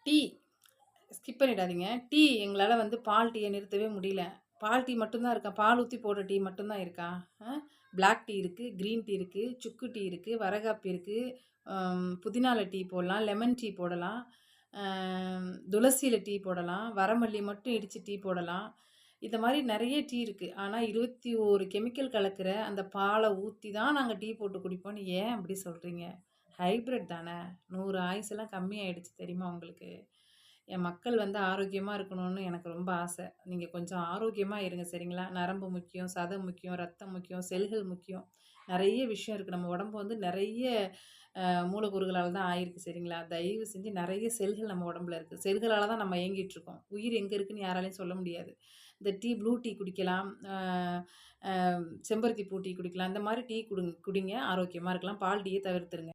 Tea skip பண்ணிடாதீங்க. Tea எங்களால வந்து பால் டீய நிறுத்தவே முடியல. பால் டீ மட்டும் தான் இருக்கா? பால் ஊத்தி போடுற டீ மட்டும் தான் இருக்கா? பிளாக் டீ இருக்கு, கிரீன் டீ இருக்கு, சுக்கு டீ இருக்கு, வரகாப்பி இருக்கு, புதினால டீ போடலாம், லெமன் டீ போடலாம், துளசியில டீ போடலாம், வரமல்லி மட்டும் இடிச்சு டீ போடலாம். இந்த மாரி நெறைய டீ இருக்கு. ஆனா 21 கெமிக்கல் கலக்கிற அந்த பால ஊத்தி தான் நாங்க டீ போட்டு குடிப்போம்ன்னு ஏன் அப்படி சொல்றீங்க? ஹைபிரிட் தானே! 100 ஆயுசெல்லாம் கம்மியாயிடுச்சு தெரியுமா உங்களுக்கு? என் மக்கள் வந்து ஆரோக்கியமா இருக்கணும்னு எனக்கு ரொம்ப ஆசை. நீங்க கொஞ்சம் ஆரோக்கியமா இருங்க சரிங்களா? நரம்பு முக்கியம், சதை முக்கியம், ரத்தம் முக்கியம், செல்கள் முக்கியம். நெறைய விஷயம் இருக்கு. நம்ம உடம்பு வந்து நெறைய மூலக்கூறுகளால தான் ஆயிருக்கு சரிங்களா? தயவு செஞ்சு நெறைய செல்கள் நம்ம உடம்புல இருக்கு. செல்களால தான் நம்ம இயங்கிட்டு இருக்கோம். உயிர் எங்க இருக்குன்னு யாராலயும் சொல்ல முடியாது. இந்த ப்ளூ டீ குடிக்கலாம். அ அ செம்பருத்தி பூ டீ குடிக்கலாம். இந்த மாரி டீ குடிங்க ஆரோக்கியமா இருக்கலாம். பால் டீய தவிர்த்துருங்க.